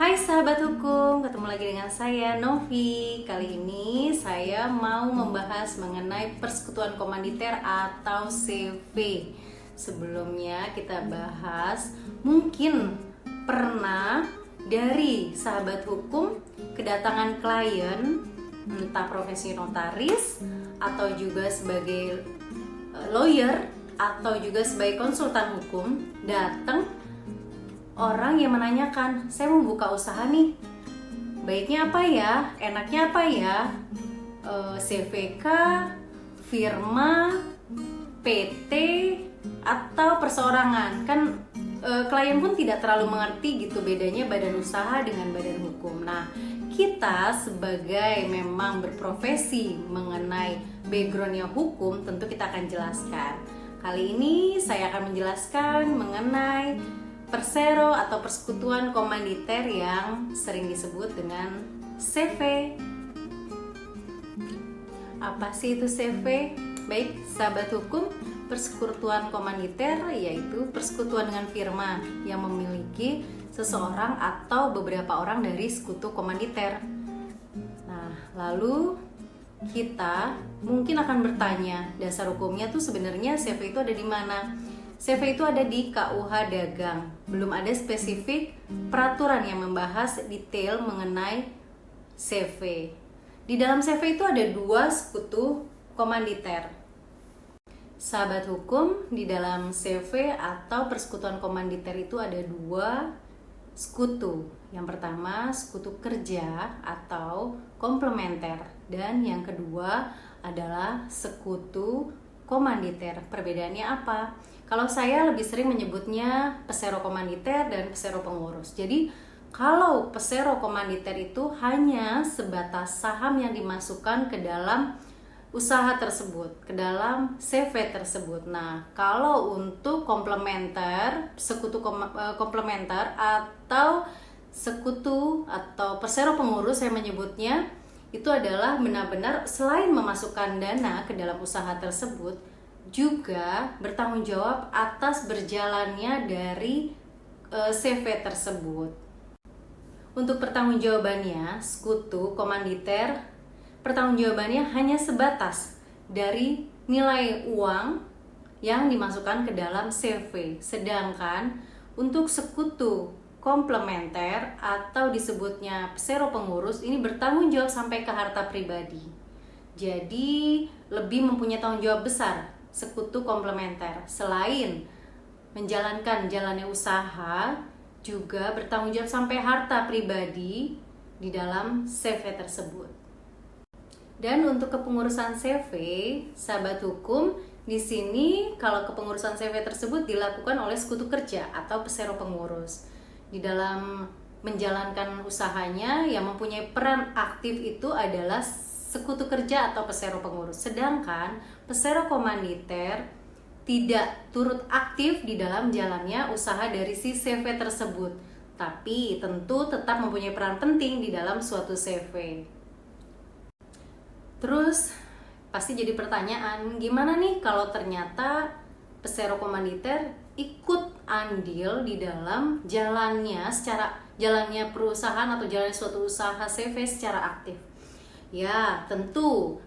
Hai sahabat hukum, ketemu lagi dengan saya Novi. Kali ini saya mau membahas mengenai persekutuan komanditer atau CV. Sebelumnya kita bahas, mungkin pernah dari sahabat hukum kedatangan klien, entah profesi notaris atau juga sebagai lawyer atau juga sebagai konsultan hukum, datang orang yang menanyakan, saya mau buka usaha nih, baiknya apa ya, enaknya apa ya, CVK, firma, PT, atau perseorangan. Kan klien pun tidak terlalu mengerti gitu bedanya badan usaha dengan badan hukum. Nah, kita sebagai memang berprofesi mengenai backgroundnya hukum, tentu kita akan jelaskan. Kali ini saya akan menjelaskan mengenai Persero atau persekutuan komanditer yang sering disebut dengan CV. Apa sih itu CV? Baik, sahabat hukum, persekutuan komanditer yaitu persekutuan dengan firma yang memiliki seseorang atau beberapa orang dari sekutu komanditer. Nah, lalu kita mungkin akan bertanya, dasar hukumnya tuh sebenarnya CV itu ada di mana? CV itu ada di KUH Dagang. Belum ada spesifik peraturan yang membahas detail mengenai CV. Di dalam CV itu ada 2 sekutu komanditer. Sahabat hukum, di dalam CV atau persekutuan komanditer itu ada 2 sekutu. Yang pertama sekutu kerja atau komplementer, dan yang kedua adalah sekutu komanditer. Perbedaannya apa? Kalau saya lebih sering menyebutnya pesero komanditer dan pesero pengurus. Jadi kalau pesero komanditer itu hanya sebatas saham yang dimasukkan ke dalam usaha tersebut, ke dalam CV tersebut. Nah, kalau untuk komplementer, sekutu komplementer atau sekutu atau pesero pengurus, saya menyebutnya itu adalah benar-benar selain memasukkan dana ke dalam usaha tersebut, juga bertanggung jawab atas berjalannya dari CV tersebut. Untuk pertanggungjawabannya, sekutu komanditer pertanggungjawabannya hanya sebatas dari nilai uang yang dimasukkan ke dalam CV. Sedangkan untuk sekutu komplementer atau disebutnya pesero pengurus ini bertanggung jawab sampai ke harta pribadi. Jadi lebih mempunyai tanggung jawab besar sekutu komplementer. Selain menjalankan jalannya usaha, juga bertanggung jawab sampai harta pribadi di dalam CV tersebut. Dan untuk kepengurusan CV, sahabat hukum, di sini kalau kepengurusan CV tersebut dilakukan oleh sekutu kerja atau pesero pengurus. Di dalam menjalankan usahanya yang mempunyai peran aktif itu adalah sekutu kerja atau pesero pengurus. Sedangkan pesero komanditer tidak turut aktif di dalam jalannya usaha dari si CV tersebut, tapi tentu tetap mempunyai peran penting di dalam suatu CV. Terus pasti jadi pertanyaan, gimana nih kalau ternyata pesero komanditer ikut andil di dalam jalannya perusahaan atau jalannya suatu usaha CV secara aktif? Ya, tentu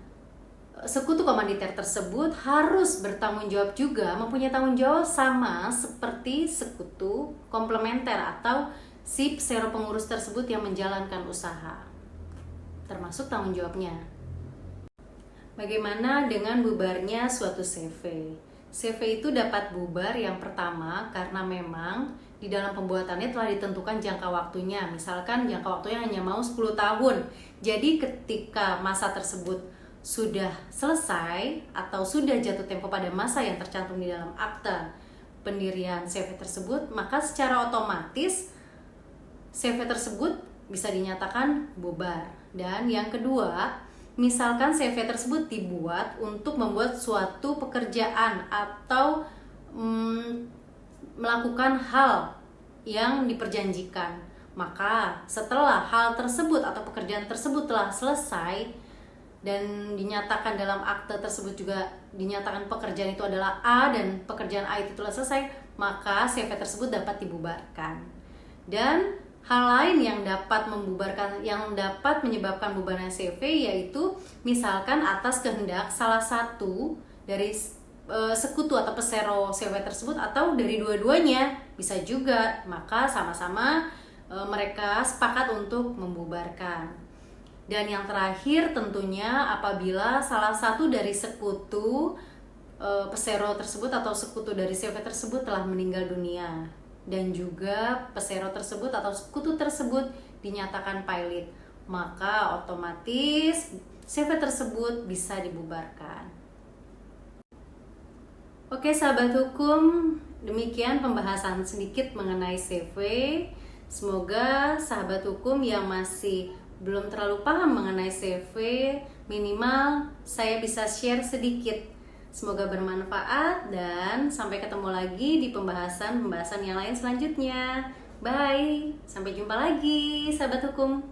sekutu komanditer tersebut harus bertanggung jawab juga, mempunyai tanggung jawab sama seperti sekutu komplementer atau si pesero pengurus tersebut yang menjalankan usaha. Termasuk tanggung jawabnya. Bagaimana dengan bubarnya suatu CV? CV itu dapat bubar yang pertama karena memang di dalam pembuatannya telah ditentukan jangka waktunya. Misalkan jangka waktunya hanya mau 10 tahun. Jadi ketika masa tersebut sudah selesai atau sudah jatuh tempo pada masa yang tercantum di dalam akta pendirian CV tersebut, maka secara otomatis CV tersebut bisa dinyatakan bubar. Dan yang kedua, misalkan CV tersebut dibuat untuk membuat suatu pekerjaan atau melakukan hal yang diperjanjikan, maka setelah hal tersebut atau pekerjaan tersebut telah selesai dan dinyatakan dalam akte tersebut juga dinyatakan pekerjaan itu adalah A dan pekerjaan A itu telah selesai, maka CV tersebut dapat dibubarkan. Dan Hal lain yang dapat menyebabkan bubarnya CV yaitu misalkan atas kehendak salah satu dari sekutu atau pesero CV tersebut atau dari dua-duanya, bisa juga. Maka sama-sama mereka sepakat untuk membubarkan. Dan yang terakhir tentunya apabila salah satu dari sekutu pesero tersebut atau sekutu dari CV tersebut telah meninggal dunia, dan juga pesero tersebut atau sekutu tersebut dinyatakan pailit, maka otomatis CV tersebut bisa dibubarkan. Oke sahabat hukum, demikian pembahasan sedikit mengenai CV. Semoga sahabat hukum yang masih belum terlalu paham mengenai CV, minimal saya bisa share sedikit. Semoga bermanfaat dan sampai ketemu lagi di pembahasan yang lain selanjutnya. Bye, sampai jumpa lagi sahabat hukum.